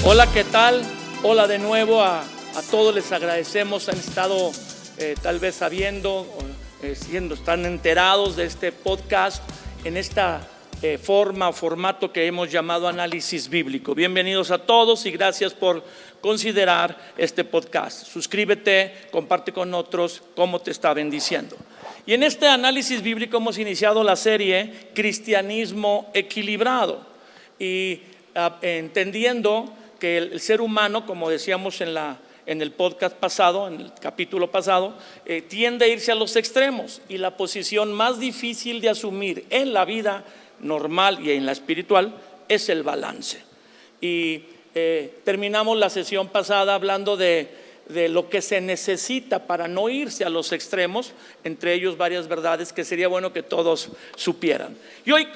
Hola, ¿qué tal? Hola de nuevo a todos, les agradecemos. Han estado tal vez sabiendo, están enterados de este podcast en esta formato que hemos llamado Análisis Bíblico. Bienvenidos a todos y gracias por considerar este podcast. Suscríbete, comparte con otros cómo te está bendiciendo. Y en este análisis bíblico hemos iniciado la serie Cristianismo Equilibrado, y entendiendo que el ser humano, como decíamos en el podcast pasado, en el capítulo pasado, tiende a irse a los extremos, y la posición más difícil de asumir en la vida normal y en la espiritual es el balance. Y terminamos la sesión pasada hablando de lo que se necesita para no irse a los extremos, entre ellos varias verdades que sería bueno que todos supieran. Y hoy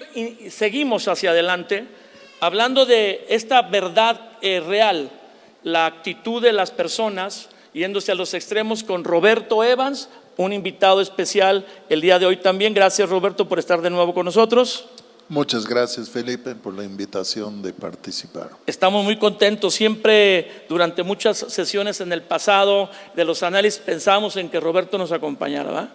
seguimos hacia adelante hablando de esta verdad real, la actitud de las personas yéndose a los extremos, con Roberto Evans, un invitado especial el día de hoy también. Gracias, Roberto, por estar de nuevo con nosotros. Muchas gracias, Felipe, por la invitación de participar. Estamos muy contentos. Siempre durante muchas sesiones en el pasado de los análisis pensamos en que Roberto nos acompañara, ¿verdad?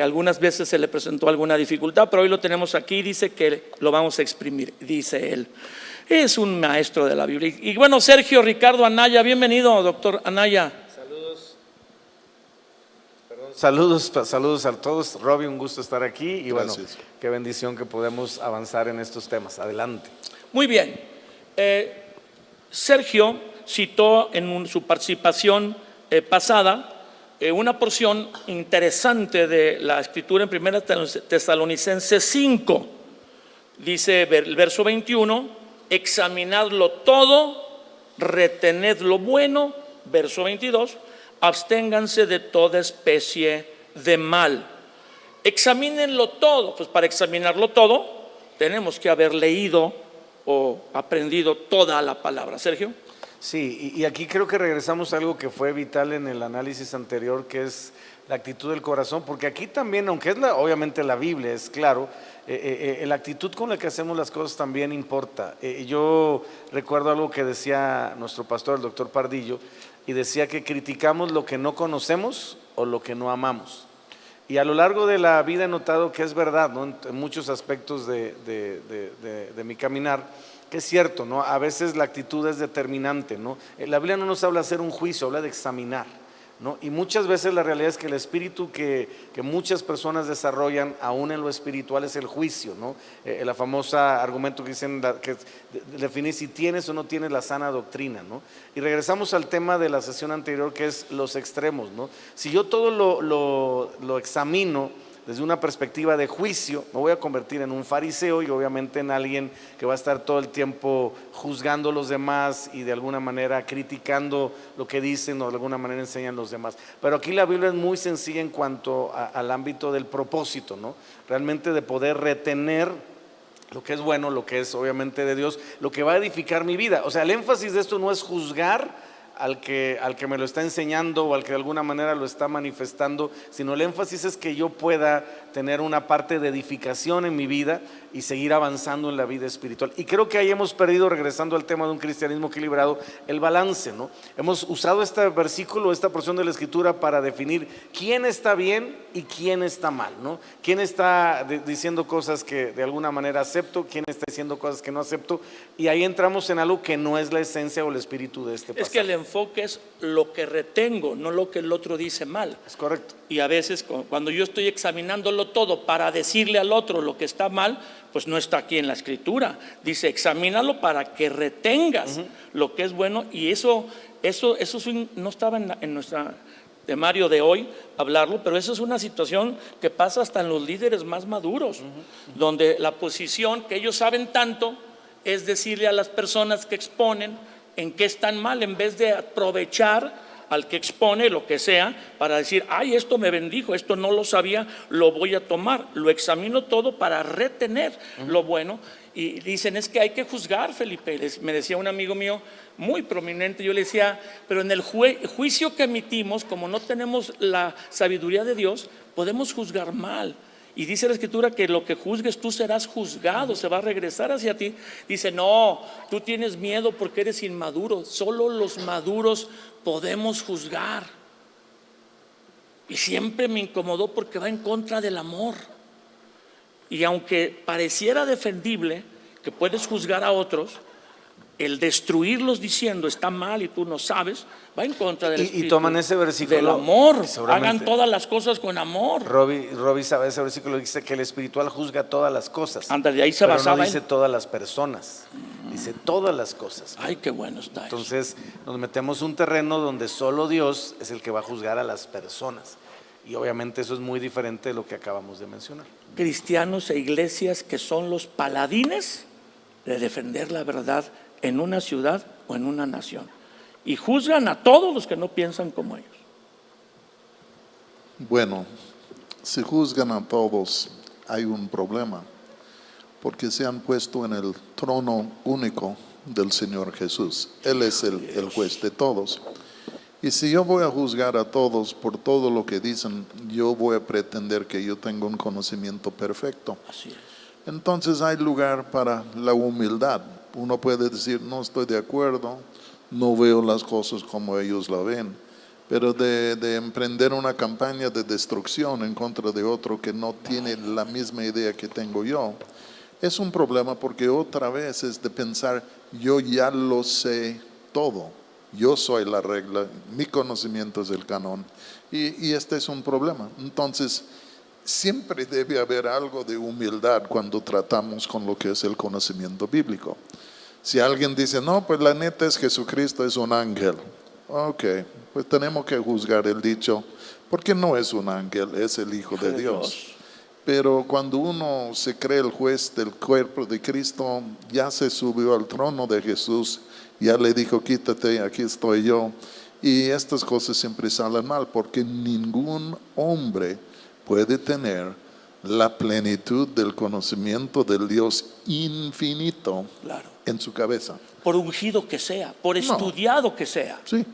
Algunas veces se le presentó alguna dificultad, pero hoy lo tenemos aquí. Dice que lo vamos a exprimir, dice él. Es un maestro de la Biblia. Y bueno, Sergio Ricardo Anaya, bienvenido, doctor Anaya. Saludos a todos. Robbie, un gusto estar aquí y Gracias. Bueno, qué bendición que podemos avanzar en estos temas. Adelante. Muy bien. Sergio citó en su participación pasada una porción interesante de la escritura en 1 Tesalonicenses 5. Dice el verso 21, examinadlo todo, retened lo bueno. Verso 22, absténganse de toda especie de mal. Examínenlo todo. Pues para examinarlo todo tenemos que haber leído o aprendido toda la palabra. Sergio. Sí, y aquí creo que regresamos a algo que fue vital en el análisis anterior, que es la actitud del corazón, porque aquí también, aunque es obviamente la Biblia, es claro, la actitud con la que hacemos las cosas también importa. Yo recuerdo algo que decía nuestro pastor, el doctor Pardillo, y decía que criticamos lo que no conocemos o lo que no amamos. Y a lo largo de la vida he notado que es verdad, ¿no? En muchos aspectos de mi caminar, que es cierto, ¿no? A veces la actitud es determinante, ¿no? La Biblia no nos habla de hacer un juicio, habla de examinar, ¿no? Y muchas veces la realidad es que el espíritu que muchas personas desarrollan aún en lo espiritual es el juicio, ¿no? La famosa argumento que dicen que definir si tienes o no tienes la sana doctrina, ¿no? Y regresamos al tema de la sesión anterior, que es los extremos, ¿no? Si yo todo lo examino desde una perspectiva de juicio, me voy a convertir en un fariseo y obviamente en alguien que va a estar todo el tiempo juzgando a los demás y de alguna manera criticando lo que dicen o de alguna manera enseñan los demás. Pero aquí la Biblia es muy sencilla en cuanto al ámbito del propósito, ¿no? Realmente de poder retener lo que es bueno, lo que es obviamente de Dios, lo que va a edificar mi vida. O sea, el énfasis de esto no es juzgar al que me lo está enseñando o al que de alguna manera lo está manifestando, sino el énfasis es que yo pueda tener una parte de edificación en mi vida y seguir avanzando en la vida espiritual. Y creo que ahí hemos perdido, regresando al tema de un cristianismo equilibrado, el balance, ¿no? Hemos usado este versículo, esta porción de la escritura para definir quién está bien y quién está mal, ¿no? Quién está diciendo cosas que de alguna manera acepto, quién está diciendo cosas que no acepto, y ahí entramos en algo que no es la esencia o el espíritu de este pasaje. Es que el enfoque es lo que retengo, no lo que el otro dice mal. Es correcto. Y a veces cuando yo estoy examinándolo todo para decirle al otro lo que está mal, pues no está aquí en la escritura. Dice, examínalo para que retengas lo que es bueno. Y eso no estaba en nuestra temario de hoy hablarlo, pero eso es una situación que pasa hasta en los líderes más maduros, donde la posición que ellos saben tanto es decirle a las personas que exponen en qué están mal, en vez de aprovechar al que expone lo que sea para decir, ay, esto me bendijo, esto no lo sabía, lo voy a tomar. Lo examino todo para retener lo bueno. Y dicen, es que hay que juzgar, Felipe. Me decía un amigo mío muy prominente, yo le decía, pero en el juicio que emitimos, como no tenemos la sabiduría de Dios, podemos juzgar mal. Y dice la Escritura que lo que juzgues tú serás juzgado, se va a regresar hacia ti. Dice, no, tú tienes miedo porque eres inmaduro. Solo los maduros podemos juzgar. Y siempre me incomodó porque va en contra del amor. Y aunque pareciera defendible que puedes juzgar a otros, el destruirlos diciendo está mal y tú no sabes, va en contra del espíritu. Y toman ese versículo del amor. Seguramente Hagan todas las cosas con amor. Robbie sabe ese versículo, dice que el espiritual juzga todas las cosas. Anda, de ahí se pero basaba no él. dice todas las personas, dice todas las cosas. Ay, qué bueno está eso. Entonces nos metemos un terreno donde solo Dios es el que va a juzgar a las personas. Y obviamente eso es muy diferente de lo que acabamos de mencionar. Cristianos e iglesias que son los paladines de defender la verdad en una ciudad o en una nación. Y juzgan a todos los que no piensan como ellos. Bueno, si juzgan a todos, hay un problema, porque se han puesto en el trono único del Señor Jesús. Él es el juez de todos. Y si yo voy a juzgar a todos por todo lo que dicen, yo voy a pretender que yo tengo un conocimiento perfecto. Así es. Entonces hay lugar para la humildad. Uno puede decir, no estoy de acuerdo, no veo las cosas como ellos la ven, pero de emprender una campaña de destrucción en contra de otro que no tiene la misma idea que tengo yo, es un problema, porque otra vez es de pensar, yo ya lo sé todo, yo soy la regla, mi conocimiento es el canon, y este es un problema. Entonces, siempre debe haber algo de humildad cuando tratamos con lo que es el conocimiento bíblico. Si alguien dice, no, pues la neta es Jesucristo es un ángel. Ok, pues tenemos que juzgar el dicho, porque no es un ángel, es el Hijo de Dios. Pero cuando uno se cree el juez del cuerpo de Cristo, ya se subió al trono de Jesús, ya le dijo, quítate, aquí estoy yo. Y estas cosas siempre salen mal, porque ningún hombre puede tener la plenitud del conocimiento del Dios infinito, Claro. en su cabeza. Por ungido que sea, por estudiado que sea. Sí.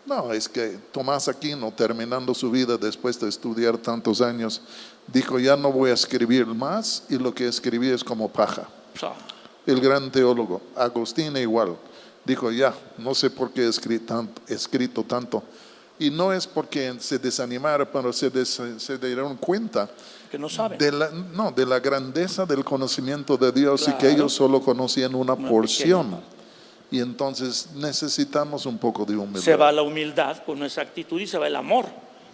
No, es que Tomás Aquino, terminando su vida después de estudiar tantos años, dijo, ya no voy a escribir más, y lo que escribí es como paja. El gran teólogo Agustín igual dijo, ya, no sé por qué he escrito tanto. Y no es porque se desanimara, pero se dieron cuenta Que no saben. de la grandeza del conocimiento de Dios, Claro. y que ellos solo conocían una porción. pequeña. Y entonces necesitamos un poco de humildad. Se va la humildad con esa actitud y se va el amor,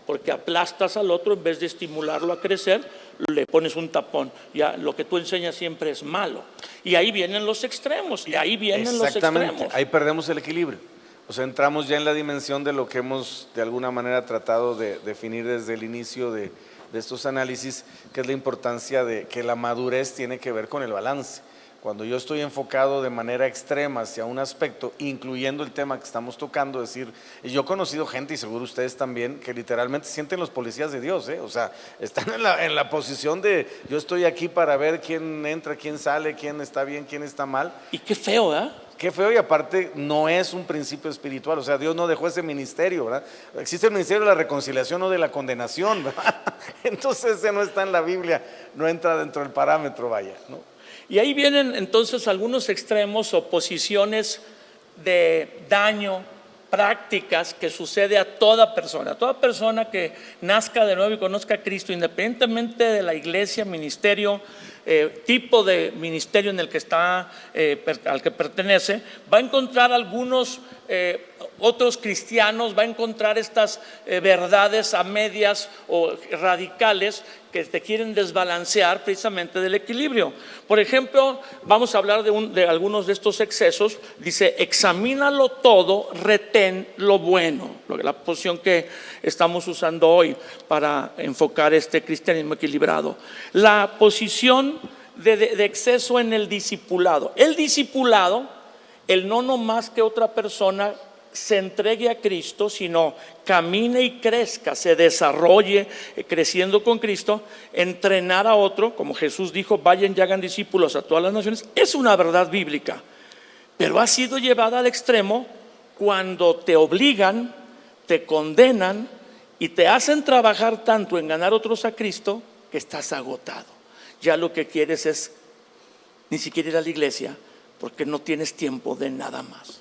porque aplastas al otro en vez de estimularlo a crecer, le pones un tapón. Ya lo que tú enseñas siempre es malo. Y ahí vienen los extremos, y ahí vienen los extremos. Ahí perdemos el equilibrio. O sea, entramos ya en la dimensión de lo que hemos de alguna manera tratado de definir desde el inicio de estos análisis, que es la importancia de que la madurez tiene que ver con el balance. Cuando yo estoy enfocado de manera extrema hacia un aspecto, incluyendo el tema que estamos tocando, es decir, yo he conocido gente, y seguro ustedes también, que literalmente se sienten los policías de Dios, o sea, están en la posición de yo estoy aquí para ver quién entra, quién sale, quién está bien, quién está mal. Y qué feo, ¿eh? Qué feo, y aparte no es un principio espiritual, o sea, Dios no dejó ese ministerio, ¿verdad? Existe el ministerio de la reconciliación, no de la condenación, ¿verdad? Entonces ese no está en la Biblia, no entra dentro del parámetro, vaya, ¿no? Y ahí vienen entonces algunos extremos o posiciones de daño, prácticas que sucede a toda persona que nazca de nuevo y conozca a Cristo, independientemente de la iglesia, ministerio, tipo de ministerio en el que está, al que pertenece, va a encontrar algunos otros cristianos, va a encontrar estas verdades a medias o radicales que te quieren desbalancear precisamente del equilibrio. Por ejemplo, vamos a hablar de algunos de estos excesos. Dice, examínalo todo, retén lo bueno. La posición que estamos usando hoy para enfocar este cristianismo equilibrado. La posición de exceso en el discipulado. El discipulado, el no nomás que otra persona se entregue a Cristo, sino camine y crezca, se desarrolle creciendo con Cristo, entrenar a otro, como Jesús dijo, vayan y hagan discípulos a todas las naciones, es una verdad bíblica, pero ha sido llevada al extremo cuando te obligan, te condenan y te hacen trabajar tanto en ganar otros a Cristo que estás agotado. Ya lo que quieres es ni siquiera ir a la iglesia porque no tienes tiempo de nada más.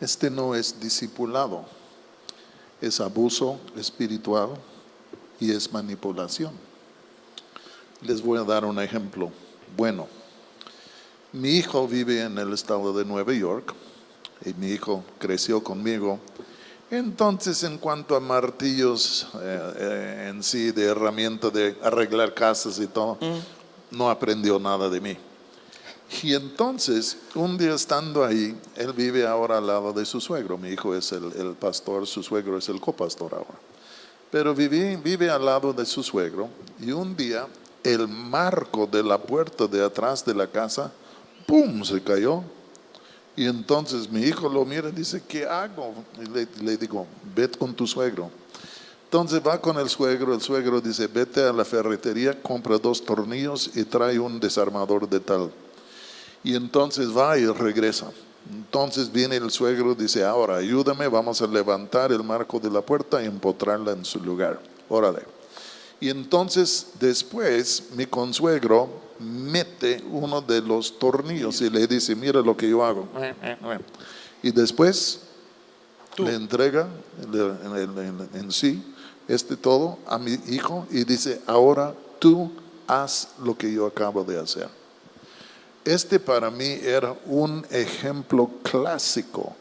Este no es discipulado, es abuso espiritual y es manipulación. Les voy a dar un ejemplo. Bueno, mi hijo vive en el estado de Nueva York y mi hijo creció conmigo. Entonces, en cuanto a martillos en sí, de herramienta de arreglar casas y todo, no aprendió nada de mí. Y entonces, un día estando ahí, él vive ahora al lado de su suegro. Mi hijo es el pastor, su suegro es el copastor ahora. Pero vive al lado de su suegro y un día el marco de la puerta de atrás de la casa, ¡pum!, se cayó. Y entonces mi hijo lo mira y dice, ¿qué hago? Y le digo, vete con tu suegro. Entonces va con el suegro dice, vete a la ferretería, compra 2 tornillos y trae un desarmador de tal. Y entonces va y regresa. Entonces viene el suegro, dice, ahora ayúdame, vamos a levantar el marco de la puerta y empotrarla en su lugar. Órale. Y entonces después mi consuegro mete uno de los tornillos y le dice, mira lo que yo hago. Y después le entrega en sí todo a mi hijo y dice, ahora tú haz lo que yo acabo de hacer. Para mí era un ejemplo clásico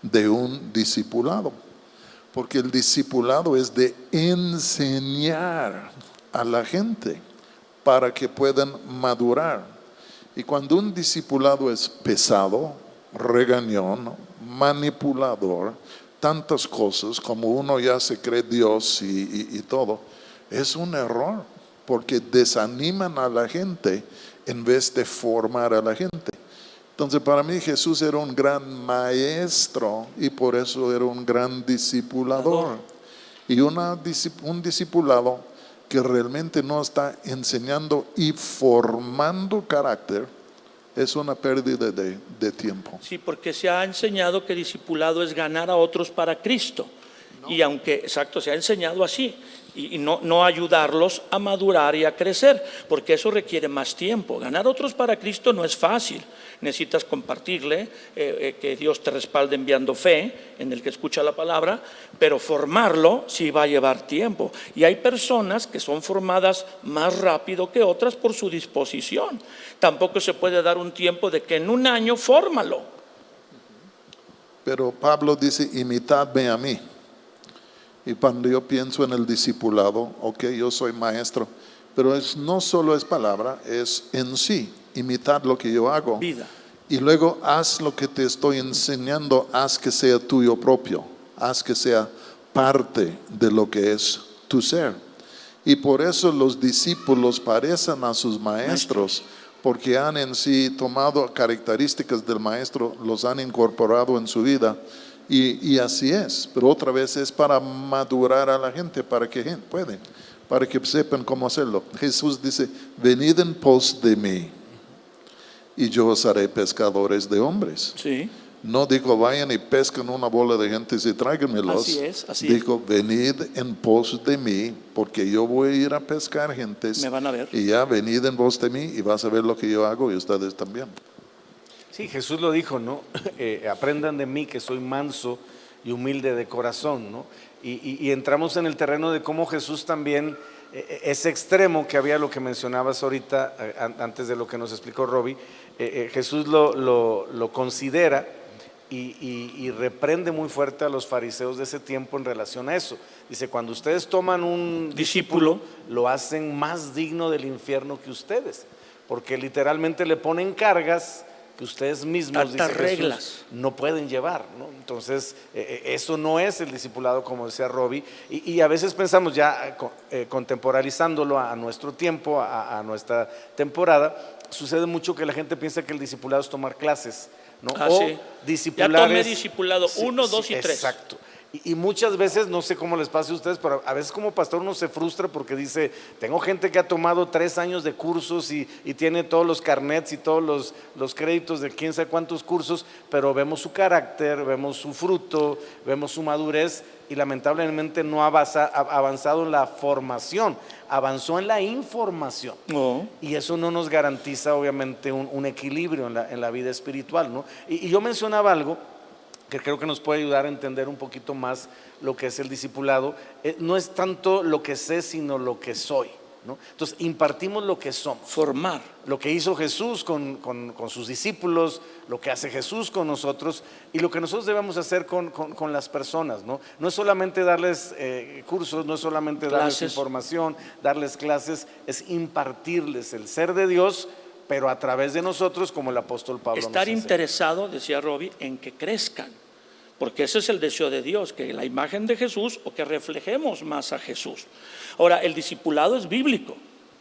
de un discipulado, porque el discipulado es de enseñar a la gente para que puedan madurar. Y cuando un discipulado es pesado, regañón, manipulador, tantas cosas, como uno ya se cree Dios y todo, es un error, porque desaniman a la gente en vez de formar a la gente. Entonces para mí Jesús era un gran maestro y por eso era un gran discipulador. Y un discipulado que realmente no está enseñando y formando carácter es una pérdida de tiempo. Sí, porque se ha enseñado que discipulado es ganar a otros para Cristo. No. Y aunque, exacto, se ha enseñado así. Y no ayudarlos a madurar y a crecer, porque eso requiere más tiempo. Ganar a otros para Cristo no es fácil. Necesitas compartirle, que Dios te respalde enviando fe en el que escucha la palabra, pero formarlo sí va a llevar tiempo. Y hay personas que son formadas más rápido que otras por su disposición. Tampoco se puede dar un tiempo de que en un año fórmalo. Pero Pablo dice, imitadme a mí. Y cuando yo pienso en el discipulado, ok, yo soy maestro, pero no solo es palabra, es en sí, imitar lo que yo hago. Vida. Y luego haz lo que te estoy enseñando, haz que sea tuyo propio, haz que sea parte de lo que es tu ser. Y por eso los discípulos parecen a sus maestros, porque han en sí tomado características del maestro, los han incorporado en su vida. Y así es, pero otra vez es para madurar a la gente, para que sepan cómo hacerlo. Jesús dice, venid en pos de mí y yo os haré pescadores de hombres. Sí. No dijo, vayan y pesquen una bola de gente y tráiganmelos. Así dijo, venid en pos de mí, porque yo voy a ir a pescar gentes. Me van a ver. Y ya venid en pos de mí y vas a ver lo que yo hago y ustedes también. Sí, Jesús lo dijo, ¿no? Aprendan de mí que soy manso y humilde de corazón, ¿no? Y entramos en el terreno de cómo Jesús también, ese extremo que había, lo que mencionabas ahorita, antes de lo que nos explicó Robbie, Jesús lo considera y reprende muy fuerte a los fariseos de ese tiempo en relación a eso. Dice, cuando ustedes toman un discípulo, lo hacen más digno del infierno que ustedes, porque literalmente le ponen cargas que ustedes mismos, dice Jesús, no pueden llevar, ¿no? Entonces eso no es el discipulado, como decía Robbie, y a veces pensamos ya contemporalizándolo a nuestro tiempo, a nuestra temporada, sucede mucho que la gente piensa que el discipulado es tomar clases, ¿no? O sí. discipular ya tomé discipulado 1, 2 y 3. Exacto. Y muchas veces, no sé cómo les pase a ustedes, pero a veces como pastor uno se frustra porque dice, tengo gente que ha tomado 3 años de cursos y tiene todos los carnets y todos los créditos de quién sabe cuántos cursos, pero vemos su carácter, vemos su fruto, vemos su madurez y lamentablemente no ha avanzado en la formación, avanzó en la información. No. Y eso no nos garantiza obviamente un equilibrio en la vida espiritual, ¿no? Y yo mencionaba algo que creo que nos puede ayudar a entender un poquito más lo que es el discipulado. No es tanto lo que sé, sino lo que soy, ¿no? Entonces, impartimos lo que somos. Formar. Lo que hizo Jesús con sus discípulos, lo que hace Jesús con nosotros y lo que nosotros debemos hacer con las personas, ¿no? No es solamente darles cursos, no es solamente darles Clases. información, darles clases, es impartirles el ser de Dios, pero a través de nosotros, como el apóstol Pablo Estar nos enseña. interesado, decía Robbie, en que crezcan, porque ese es el deseo de Dios, que la imagen de Jesús o que reflejemos más a Jesús. Ahora, el discipulado es bíblico.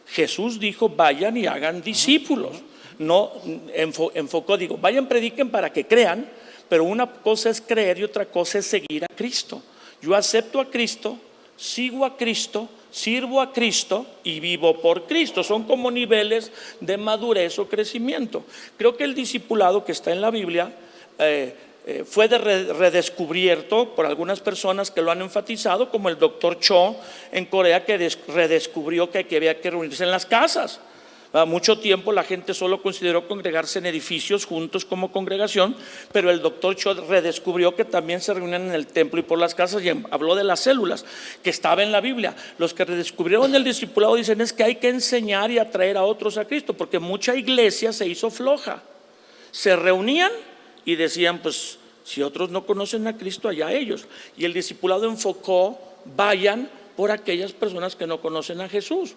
Jesús dijo, vayan y hagan discípulos. No enfocó, digo, vayan, prediquen para que crean, pero una cosa es creer y otra cosa es seguir a Cristo. Yo acepto a Cristo, sigo a Cristo, sirvo a Cristo y vivo por Cristo. Son como niveles de madurez o crecimiento. Creo que el discipulado que está en la Biblia fue redescubierto por algunas personas que lo han enfatizado, como el doctor Cho en Corea, que redescubrió que había que reunirse en las casas. Mucho tiempo la gente solo consideró congregarse en edificios juntos como congregación, pero el doctor Cho redescubrió que también se reunían en el templo y por las casas, y habló de las células que estaba en la Biblia. Los que redescubrieron el discipulado dicen es que hay que enseñar y atraer a otros a Cristo, porque mucha iglesia se hizo floja. Se reunían y decían, pues si otros no conocen a Cristo, allá ellos. Y el discipulado enfocó, vayan por aquellas personas que no conocen a Jesús.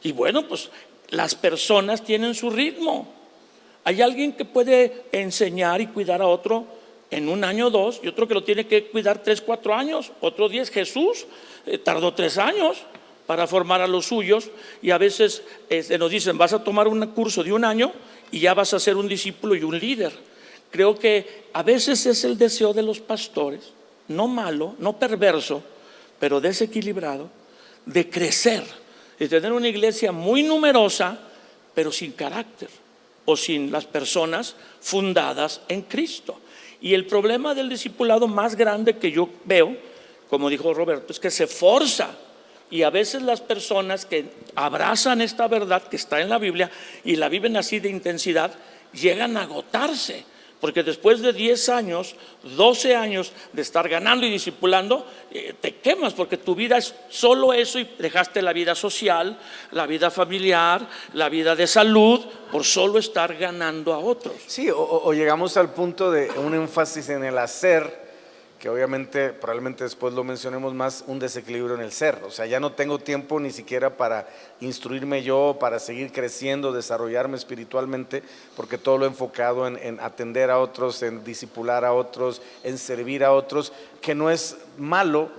Y bueno, pues las personas tienen su ritmo. Hay alguien que puede enseñar y cuidar a otro en 1 año o 2, y otro que lo tiene que cuidar 3, 4 años, otro 10. Jesús tardó 3 años para formar a los suyos, y a veces nos dicen, vas a tomar un curso de 1 año y ya vas a ser un discípulo y un líder. Creo que a veces es el deseo de los pastores, no malo, no perverso, pero desequilibrado, de crecer, de tener una iglesia muy numerosa, pero sin carácter o sin las personas fundadas en Cristo. Y el problema del discipulado más grande que yo veo, como dijo Roberto, es que se forza. Y a veces las personas que abrazan esta verdad que está en la Biblia y la viven así de intensidad, llegan a agotarse. Porque después de 10 años, 12 años de estar ganando y discipulando, te quemas, porque tu vida es solo eso y dejaste la vida social, la vida familiar, la vida de salud, por solo estar ganando a otros. Sí, o llegamos al punto de un énfasis en el hacer, que obviamente, probablemente después lo mencionemos más, un desequilibrio en el ser. O sea, ya no tengo tiempo ni siquiera para instruirme yo, para seguir creciendo, desarrollarme espiritualmente, porque todo lo he enfocado en atender a otros, en discipular a otros, en servir a otros, que no es malo,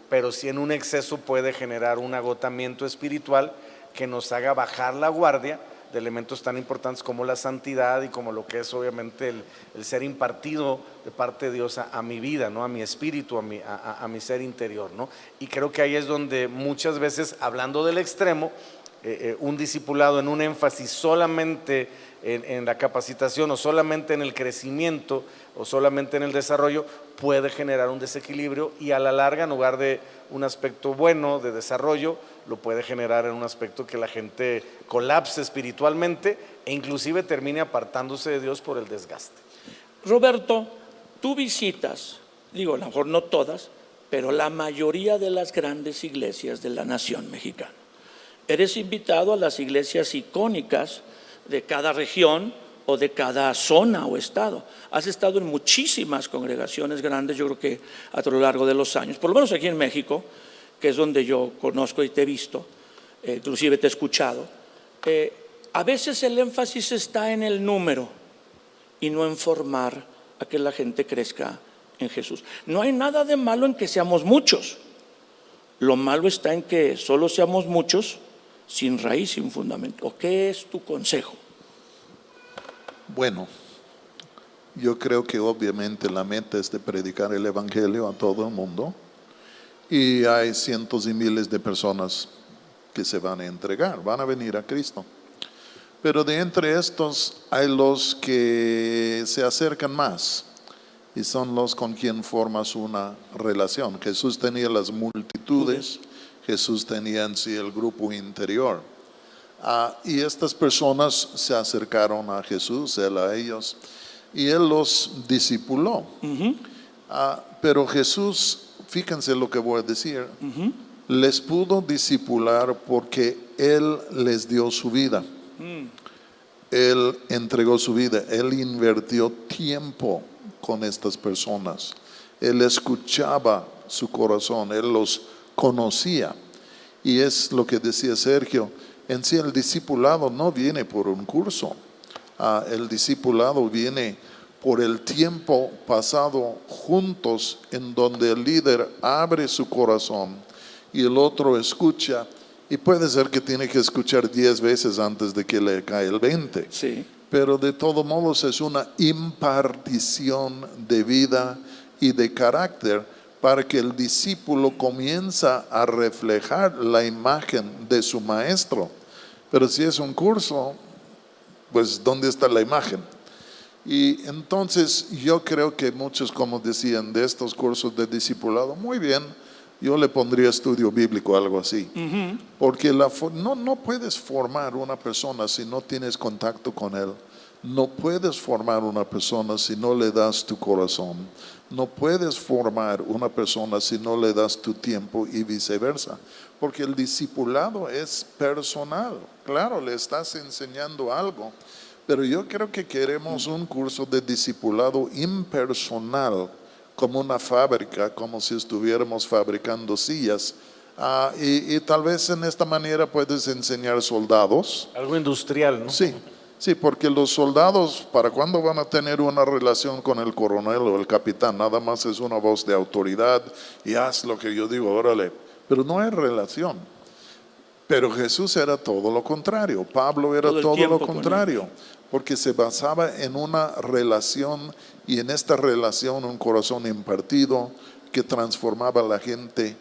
pero sí en un exceso puede generar un agotamiento espiritual que nos haga bajar la guardia de elementos tan importantes como la santidad y como lo que es obviamente el ser impartido de parte de Dios a mi vida, ¿no? A mi espíritu, a mi ser interior, ¿no? Y creo que ahí es donde muchas veces, hablando del extremo, un discipulado en un énfasis solamente en la capacitación o solamente en el crecimiento o solamente en el desarrollo puede generar un desequilibrio, y a la larga, en lugar de un aspecto bueno de desarrollo, lo puede generar en un aspecto que la gente colapse espiritualmente e inclusive termine apartándose de Dios por el desgaste. Roberto, tú visitas, digo, a lo mejor no todas, pero la mayoría de las grandes iglesias de la nación mexicana. Eres invitado a las iglesias icónicas de cada región o de cada zona o estado. Has estado en muchísimas congregaciones grandes, yo creo que a lo largo de los años, por lo menos aquí en México, que es donde yo conozco y te he visto, inclusive te he escuchado. A veces el énfasis está en el número y no en formar a que la gente crezca en Jesús. No hay nada de malo en que seamos muchos. Lo malo está en que solo seamos muchos sin raíz, sin fundamento. ¿O qué es tu consejo? Bueno, yo creo que obviamente la meta es de predicar el evangelio a todo el mundo, y hay cientos y miles de personas que se van a entregar, van a venir a Cristo. Pero de entre estos hay los que se acercan más y son los con quien formas una relación. Jesús tenía las multitudes, Jesús tenía en sí el grupo interior. Y estas personas se acercaron a Jesús, Él a ellos, y Él los discipuló. Pero Jesús, fíjense lo que voy a decir, les pudo discipular porque Él les dio su vida. Él entregó su vida, Él invirtió tiempo con estas personas. Él escuchaba su corazón, Él los conocía. Y es lo que decía Sergio, en sí el discipulado no viene por un curso. El discipulado viene por el tiempo pasado juntos, en donde el líder abre su corazón y el otro escucha. Y puede ser que tiene que escuchar 10 veces antes de que le cae el 20. Sí. Pero de todos modos es una impartición de vida y de carácter para que el discípulo comienza a reflejar la imagen de su maestro. Pero si es un curso, pues ¿dónde está la imagen? Y entonces yo creo que muchos, como decían, de estos cursos de discipulado, muy bien, yo le pondría estudio bíblico, algo así. Porque no puedes formar una persona si no tienes contacto con él. No puedes formar una persona si no le das tu corazón. No puedes formar una persona si no le das tu tiempo y viceversa. Porque el discipulado es personal. Claro, le estás enseñando algo. Pero yo creo que queremos un curso de discipulado impersonal, como una fábrica, como si estuviéramos fabricando sillas. Y tal vez en esta manera puedes enseñar soldados. Algo industrial, ¿no? Sí, porque los soldados, ¿para cuándo van a tener una relación con el coronel o el capitán? Nada más es una voz de autoridad y haz lo que yo digo, órale. Pero no hay relación. Pero Jesús era todo lo contrario. Pablo era todo lo contrario. Porque se basaba en una relación y en esta relación un corazón impartido que transformaba a la gente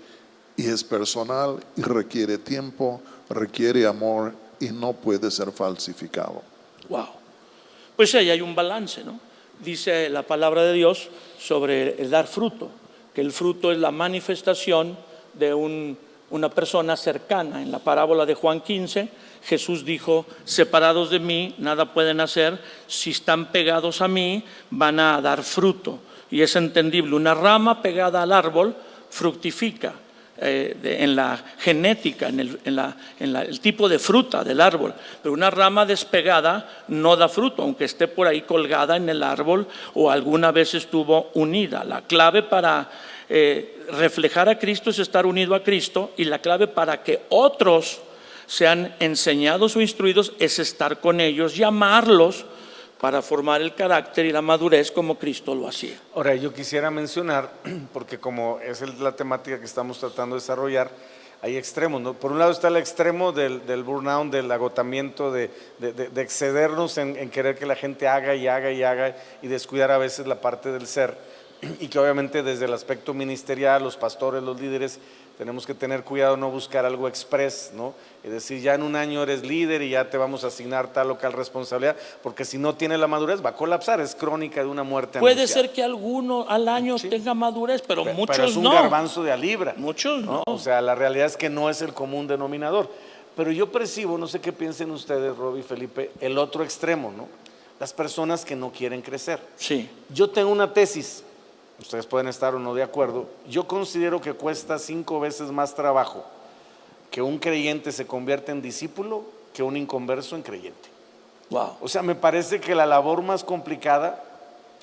y es personal y requiere tiempo, requiere amor y no puede ser falsificado. Wow. Pues ahí hay un balance, ¿no? Dice la palabra de Dios sobre el dar fruto, que el fruto es la manifestación de una persona cercana. En la parábola de Juan 15, Jesús dijo, separados de mí nada pueden hacer, si están pegados a mí van a dar fruto. Y es entendible, una rama pegada al árbol fructifica en la genética, en el tipo de fruta del árbol. Pero una rama despegada no da fruto, aunque esté por ahí colgada en el árbol o alguna vez estuvo unida. La clave para reflejar a Cristo es estar unido a Cristo, y la clave para que otros sean enseñados o instruidos es estar con ellos, llamarlos para formar el carácter y la madurez como Cristo lo hacía. Ahora, yo quisiera mencionar, porque como es la temática que estamos tratando de desarrollar, hay extremos, ¿no? Por un lado está el extremo del burnout, del agotamiento, de excedernos en querer que la gente haga y descuidar a veces la parte del ser, y que obviamente desde el aspecto ministerial, los pastores, los líderes, tenemos que tener cuidado, no buscar algo express, ¿no? Es decir, ya en un año eres líder y ya te vamos a asignar tal o cual responsabilidad, porque si no tiene la madurez va a colapsar, es crónica de una muerte Puede anunciada. ser que alguno al año tenga madurez, pero muchos no. Pero es un garbanzo de a libra. Muchos no. O sea, la realidad es que no es el común denominador. Pero yo percibo, no sé qué piensen ustedes, Rob y Felipe, el otro extremo, ¿no? Las personas que no quieren crecer. Sí. Yo tengo una tesis. Ustedes pueden estar o no de acuerdo. Yo considero que cuesta 5 veces más trabajo que un creyente se convierta en discípulo que un inconverso en creyente. Wow. O sea, me parece que la labor más complicada,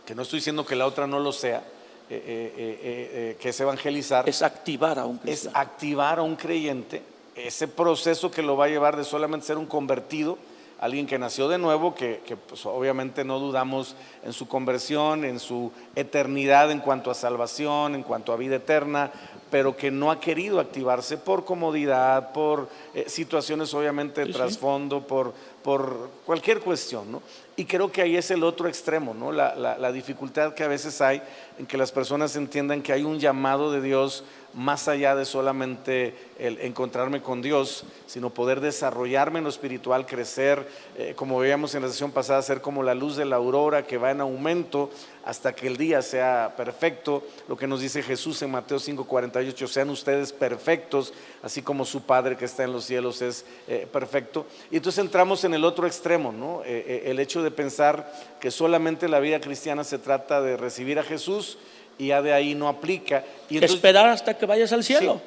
que no estoy diciendo que la otra no lo sea, que es evangelizar, Es activar a un cristiano. es activar a un creyente, ese proceso que lo va a llevar de solamente ser un convertido, alguien que nació de nuevo, que pues obviamente no dudamos en su conversión, en su eternidad en cuanto a salvación, en cuanto a vida eterna, pero que no ha querido activarse por comodidad, por situaciones obviamente de trasfondo, por por cualquier cuestión, ¿no? Y creo que ahí es el otro extremo, ¿no? La dificultad que a veces hay en que las personas entiendan que hay un llamado de Dios más allá de solamente el encontrarme con Dios, sino poder desarrollarme en lo espiritual, crecer, como veíamos en la sesión pasada, ser como la luz de la aurora que va en aumento hasta que el día sea perfecto. Lo que nos dice Jesús en Mateo 5:48, sean ustedes perfectos, así como su Padre que está en los cielos es perfecto. Y entonces entramos en el otro extremo, ¿no? El hecho de pensar que solamente la vida cristiana se trata de recibir a Jesús y ya de ahí no aplica. Y entonces, esperar hasta que vayas al cielo.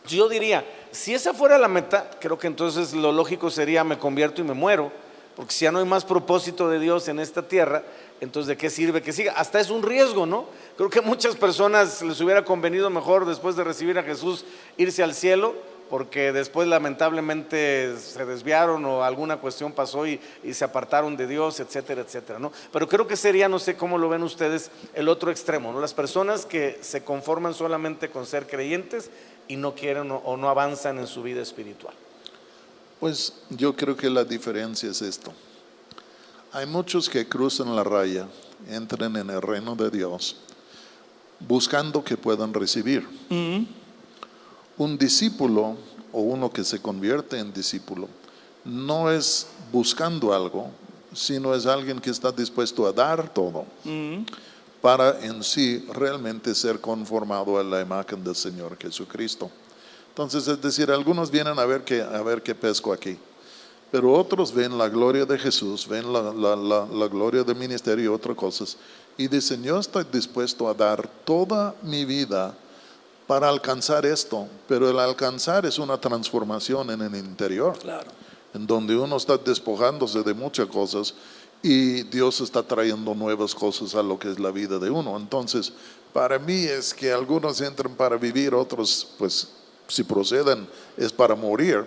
Sí, yo diría, si esa fuera la meta, creo que entonces lo lógico sería me convierto y me muero, porque si ya no hay más propósito de Dios en esta tierra, entonces ¿de qué sirve que siga? Hasta es un riesgo, ¿no? Creo que a muchas personas les hubiera convenido mejor después de recibir a Jesús irse al cielo, porque después lamentablemente se desviaron o alguna cuestión pasó y se apartaron de Dios, etcétera, etcétera, ¿no? Pero creo que sería, no sé cómo lo ven ustedes, el otro extremo, ¿no? Las personas que se conforman solamente con ser creyentes y no quieren o no avanzan en su vida espiritual. Pues yo creo que la diferencia es esto. Hay muchos que cruzan la raya, entran en el reino de Dios, buscando que puedan recibir. Un discípulo o uno que se convierte en discípulo no es buscando algo, sino es alguien que está dispuesto a dar todo para en sí realmente ser conformado a la imagen del Señor Jesucristo. Entonces, es decir, algunos vienen a ver qué pesco aquí, pero otros ven la gloria de Jesús, ven la gloria del ministerio y otras cosas, y dicen, yo estoy dispuesto a dar toda mi vida para alcanzar esto, pero el alcanzar es una transformación en el interior, Claro. en donde uno está despojándose de muchas cosas y Dios está trayendo nuevas cosas a lo que es la vida de uno. Entonces, para mí es que algunos entran para vivir, otros, pues, si proceden, es para morir,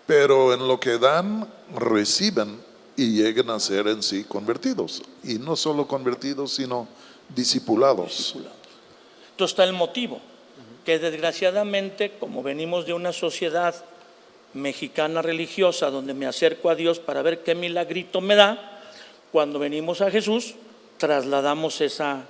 pero en lo que dan, reciben y llegan a ser en sí convertidos, y no solo convertidos, sino discipulados. Entonces está el motivo, que desgraciadamente, como venimos de una sociedad mexicana religiosa donde me acerco a Dios para ver qué milagrito me da, cuando venimos a Jesús trasladamos esa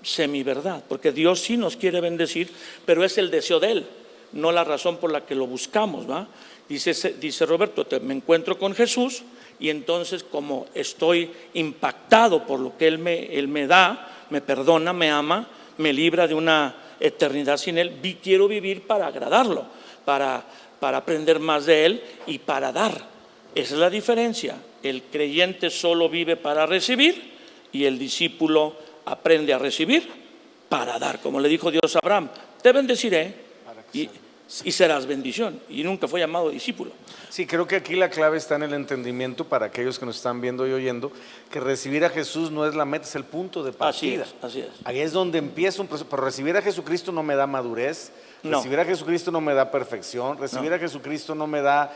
semiverdad, porque Dios sí nos quiere bendecir, pero es el deseo de Él, no la razón por la que lo buscamos, ¿va? Dice Roberto, me encuentro con Jesús y entonces como estoy impactado por lo que Él me da, me perdona, me ama, me libra de una eternidad sin Él, quiero vivir para agradarlo, para aprender más de Él y para dar. Esa es la diferencia. El creyente solo vive para recibir y el discípulo aprende a recibir para dar. Como le dijo Dios a Abraham, te bendeciré y serás bendición. Y nunca fue llamado discípulo. Sí, creo que aquí la clave está en el entendimiento para aquellos que nos están viendo y oyendo, que recibir a Jesús no es la meta, es el punto de partida. Así es. Ahí es donde empieza un proceso, pero recibir a Jesucristo no me da madurez, No. Recibir a Jesucristo no me da perfección, recibir a Jesucristo no me da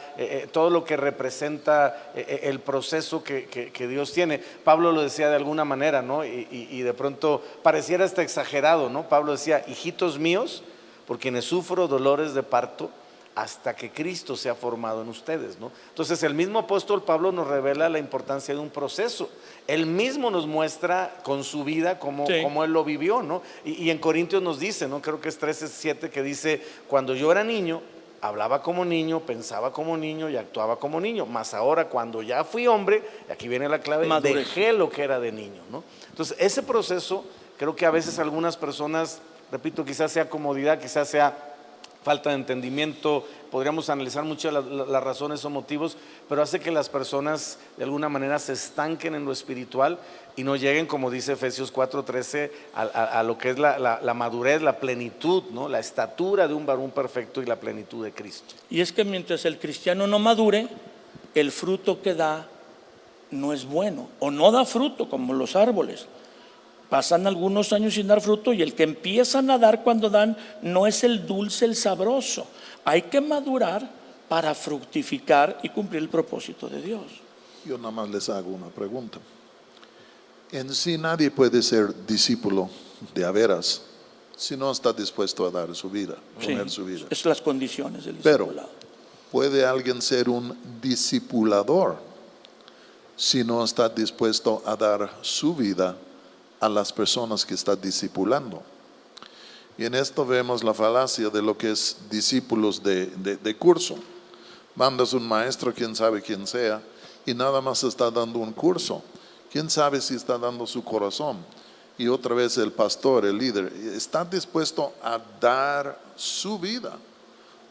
todo lo que representa el proceso que Dios tiene. Pablo lo decía de alguna manera, ¿no? Y de pronto pareciera hasta exagerado, ¿no? Pablo decía, hijitos míos, por quienes sufro dolores de parto, hasta que Cristo sea formado en ustedes, ¿no? Entonces el mismo apóstol Pablo nos revela la importancia de un proceso. Él mismo nos muestra con su vida cómo él lo vivió, ¿no? Y en Corintios nos dice, ¿no? Creo que es 13:7 que dice, cuando yo era niño, hablaba como niño, pensaba como niño y actuaba como niño, mas ahora cuando ya fui hombre, y aquí viene la clave, dejé lo que era de niño, ¿no? Entonces ese proceso, creo que a veces algunas personas, repito, quizás sea comodidad, quizás sea falta de entendimiento, podríamos analizar muchas las razones o motivos, pero hace que las personas de alguna manera se estanquen en lo espiritual y no lleguen, como dice Efesios 4:13, a lo que es la madurez, la plenitud, ¿no? La estatura de un varón perfecto y la plenitud de Cristo. Y es que mientras el cristiano no madure, el fruto que da no es bueno, o no da fruto como los árboles. Pasan algunos años sin dar fruto y el que empiezan a dar cuando dan no es el dulce, el sabroso. Hay que madurar para fructificar y cumplir el propósito de Dios. Yo nada más les hago una pregunta. En sí nadie puede ser discípulo de a veras si no está dispuesto a dar su vida, poner su vida. Esas son las condiciones del Pero discipulado. ¿puede alguien ser un discipulador si no está dispuesto a dar su vida a las personas que está discipulando. Y en esto vemos la falacia de lo que es discípulos de curso. Mandas un maestro, quién sabe quién sea, y nada más está dando un curso. Quién sabe si está dando su corazón. Y otra vez el pastor, el líder, está dispuesto a dar su vida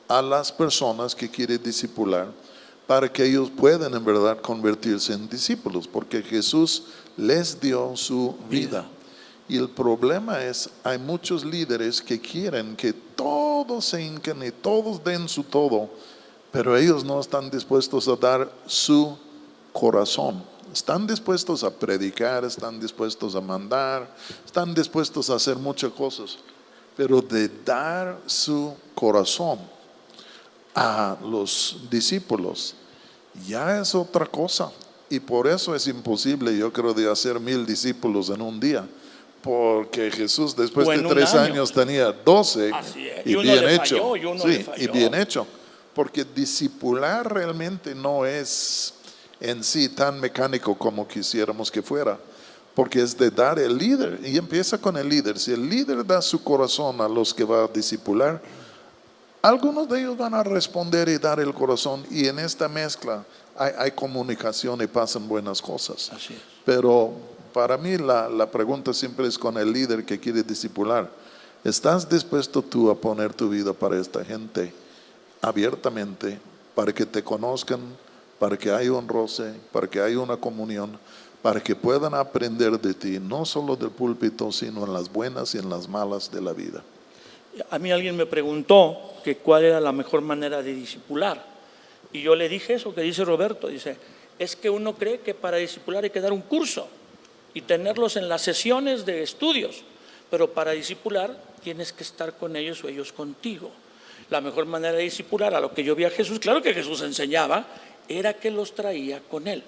a las personas que quiere discipular para que ellos puedan en verdad convertirse en discípulos, porque Jesús les dio su vida. Y el problema es, hay muchos líderes que quieren que todos se hinquen y todos den su todo, pero ellos no están dispuestos a dar su corazón. Están dispuestos a predicar, están dispuestos a mandar, están dispuestos a hacer muchas cosas, pero de dar su corazón a los discípulos ya es otra cosa. Y por eso es imposible, yo creo, de hacer 1000 discípulos en un día, porque Jesús después de 3 años tenía 12 y bien hecho. Y bien hecho, porque discipular realmente no es en sí tan mecánico como quisiéramos que fuera, porque es de dar el líder, y empieza con el líder. Si el líder da su corazón a los que va a discipular, algunos de ellos van a responder y dar el corazón, y en esta mezcla hay comunicación y pasan buenas cosas. Así es. Pero para mí la pregunta siempre es con el líder que quiere discipular: ¿estás dispuesto tú a poner tu vida para esta gente abiertamente, para que te conozcan, para que haya un roce, para que haya una comunión, para que puedan aprender de ti, no solo del púlpito, sino en las buenas y en las malas de la vida? A mí alguien me preguntó que cuál era la mejor manera de discipular, y yo le dije eso que dice Roberto. Dice, es que uno cree que para discipular hay que dar un curso y tenerlos en las sesiones de estudios, pero para discipular tienes que estar con ellos o ellos contigo. La mejor manera de discipular, a lo que yo vi a Jesús, claro que Jesús enseñaba, era que los traía con él,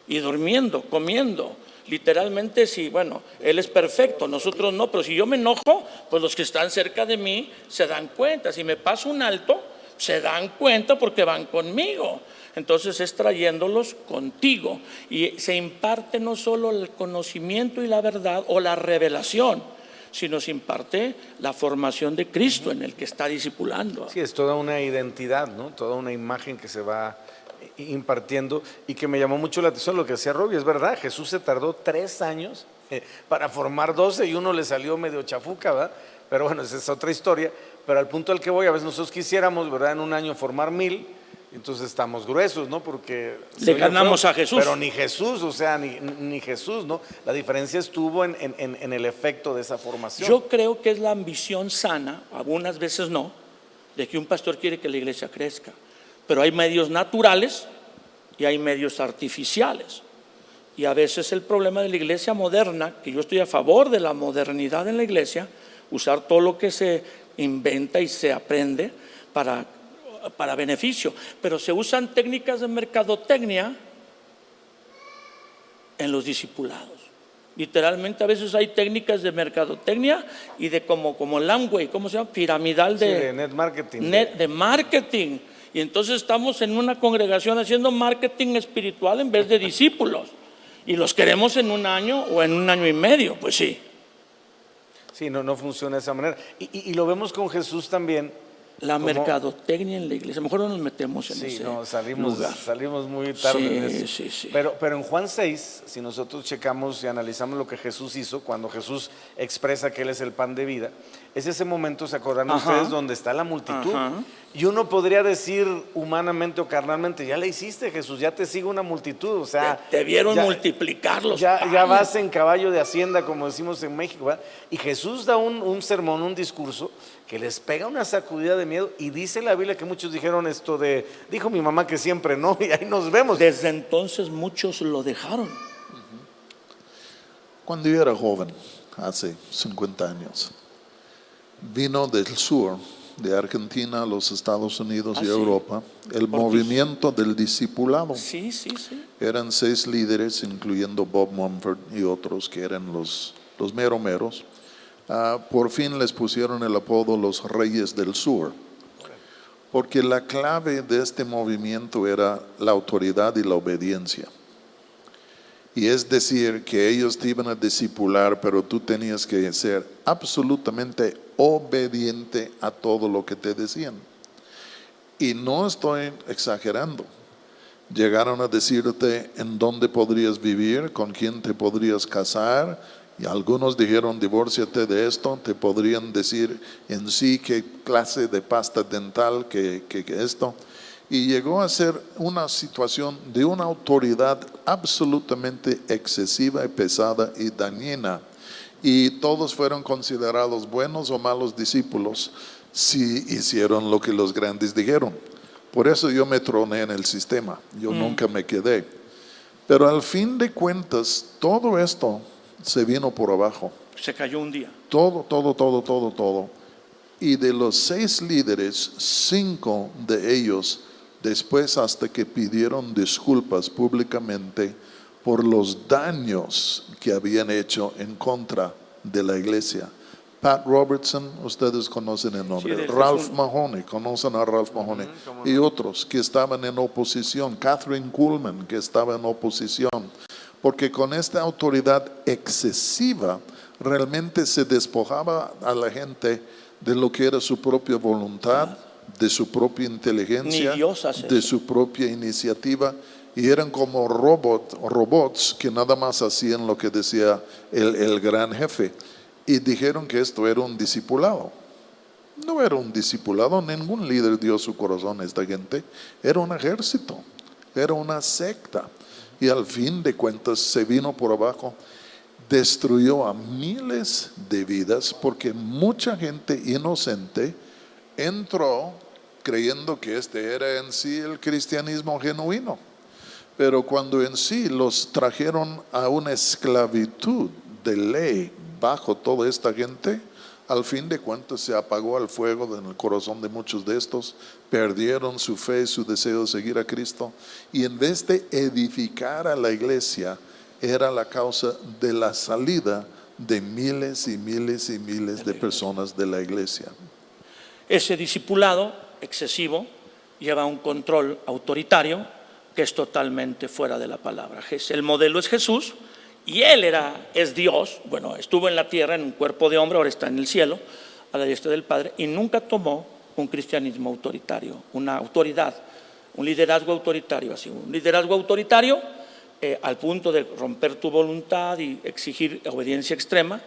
y durmiendo, comiendo. Literalmente, sí, bueno, él es perfecto, nosotros no, pero si yo me enojo, pues los que están cerca de mí se dan cuenta. Si me paso un alto, se dan cuenta porque van conmigo. Entonces es trayéndolos contigo, y se imparte no solo el conocimiento y la verdad o la revelación, sino se imparte la formación de Cristo en el que está discipulando. Sí, es toda una identidad, ¿no? Toda una imagen que se va impartiendo, y que me llamó mucho la atención lo que decía Robbie. Es verdad, Jesús se tardó 3 años para formar 12 y uno le salió medio chafuca, ¿verdad? Pero bueno, esa es otra historia. Pero al punto al que voy, a veces nosotros quisiéramos, ¿verdad?, en un año formar 1000, entonces estamos gruesos, ¿no? Porque le ganamos a Jesús. Pero ni Jesús, o sea, ni Jesús, ¿no? La diferencia estuvo en el efecto de esa formación. Yo creo que es la ambición sana, algunas veces no, de que un pastor quiere que la iglesia crezca. Pero hay medios naturales y hay medios artificiales. Y a veces el problema de la iglesia moderna, que yo estoy a favor de la modernidad en la iglesia, usar todo lo que se inventa y se aprende para beneficio, pero se usan técnicas de mercadotecnia en los discipulados. Literalmente a veces hay técnicas de mercadotecnia y de como Amway, ¿cómo se llama? Piramidal de net marketing. De marketing. Y entonces estamos en una congregación haciendo marketing espiritual en vez de discípulos. Y los queremos en 1 año o en 1 año y medio, pues sí. Sí, no funciona de esa manera. Y lo vemos con Jesús también. La mercadotecnia en la iglesia, a lo mejor no nos metemos en ese lugar. Salimos muy tarde de eso. Sí. Pero en Juan 6, si nosotros checamos y analizamos lo que Jesús hizo, cuando Jesús expresa que Él es el pan de vida, es ese momento, ¿se acordan ustedes?, donde está la multitud. Y uno podría decir humanamente o carnalmente, ya le hiciste, Jesús, ya te sigue una multitud, o sea, te vieron multiplicarlos. Ya vas en caballo de hacienda, como decimos en México, ¿verdad? Y Jesús da un sermón, un discurso que les pega una sacudida de miedo, y dice la Biblia que muchos dijeron esto de, dijo mi mamá que siempre no, y ahí nos vemos. Desde entonces muchos lo dejaron. Cuando yo era joven, hace 50 años, vino del sur, de Argentina a los Estados Unidos y Europa, el movimiento del discipulado. Sí. Eran 6 líderes, incluyendo Bob Mumford y otros que eran los meros. Por fin les pusieron el apodo los Reyes del Sur, porque la clave de este movimiento era la autoridad y la obediencia. Y es decir, que ellos te iban a discipular, pero tú tenías que ser absolutamente obediente a todo lo que te decían. Y no estoy exagerando. Llegaron a decirte en dónde podrías vivir, con quién te podrías casar, y algunos dijeron divórciate de esto. Te podrían decir en sí qué clase de pasta dental que esto. Y llegó a ser una situación de una autoridad absolutamente excesiva y pesada y dañina. Y todos fueron considerados buenos o malos discípulos si hicieron lo que los grandes dijeron. Por eso yo me troné en el sistema, yo nunca me quedé. Pero al fin de cuentas, todo esto se vino por abajo. Se cayó un día. Todo. Y de los 6 líderes, 5 de ellos, después hasta que pidieron disculpas públicamente por los daños que habían hecho en contra de la iglesia. Pat Robertson, ustedes conocen el nombre. Sí, Ralph Mahoney, conocen a Ralph Mahoney. Y otros que estaban en oposición. Catherine Kuhlman, que estaba en oposición. Porque con esta autoridad excesiva, realmente se despojaba a la gente de lo que era su propia voluntad, de su propia inteligencia, de su propia iniciativa, y eran como robots que nada más hacían lo que decía el gran jefe. Y dijeron que esto era un discipulado. No era un discipulado, ningún líder dio su corazón a esta gente. Era un ejército, era una secta. Y al fin de cuentas se vino por abajo, destruyó a miles de vidas, porque mucha gente inocente entró creyendo que este era en sí el cristianismo genuino. Pero cuando en sí los trajeron a una esclavitud de ley bajo toda esta gente, al fin de cuentas se apagó el fuego en el corazón de muchos de estos, perdieron su fe y su deseo de seguir a Cristo, y en vez de edificar a la iglesia, era la causa de la salida de miles y miles y miles de personas de la iglesia. Ese discipulado excesivo lleva un control autoritario que es totalmente fuera de la palabra. El modelo es Jesús, y Él es Dios. Bueno, estuvo en la tierra en un cuerpo de hombre, ahora está en el cielo, a la diestra del Padre, y nunca tomó un cristianismo autoritario, una autoridad, un liderazgo autoritario, así, un liderazgo autoritario al punto de romper tu voluntad y exigir obediencia extrema.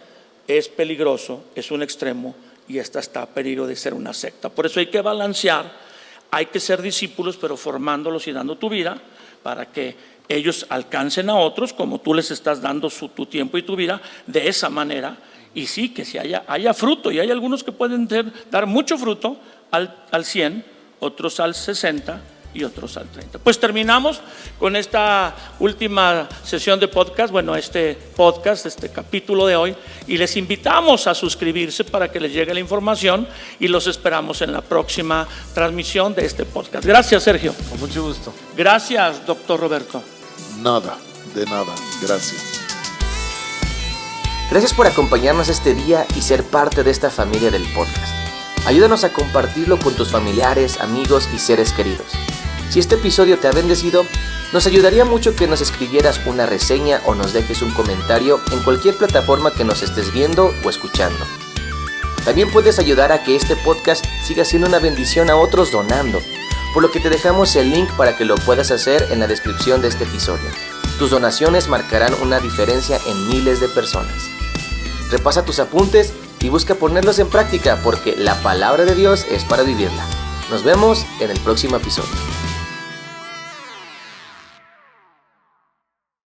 Es peligroso, es un extremo, y esta está a peligro de ser una secta. Por eso hay que balancear, hay que ser discípulos, pero formándolos y dando tu vida para que ellos alcancen a otros como tú les estás dando tu tiempo y tu vida de esa manera. Y sí, que si haya fruto, y hay algunos que pueden dar mucho fruto al 100, otros al 60 y otros al 30. Pues terminamos con esta última sesión de podcast, bueno, este capítulo de hoy, y les invitamos a suscribirse para que les llegue la información, y los esperamos en la próxima transmisión de este podcast. Gracias, Sergio. Con mucho gusto. Gracias, doctor Roberto. De nada, gracias. Gracias por acompañarnos este día y ser parte de esta familia del podcast. Ayúdanos a compartirlo con tus familiares, amigos y seres queridos. Si este episodio te ha bendecido, nos ayudaría mucho que nos escribieras una reseña o nos dejes un comentario en cualquier plataforma que nos estés viendo o escuchando. También puedes ayudar a que este podcast siga siendo una bendición a otros donando, por lo que te dejamos el link para que lo puedas hacer en la descripción de este episodio. Tus donaciones marcarán una diferencia en miles de personas. Repasa tus apuntes y busca ponerlos en práctica, porque la palabra de Dios es para vivirla. Nos vemos en el próximo episodio.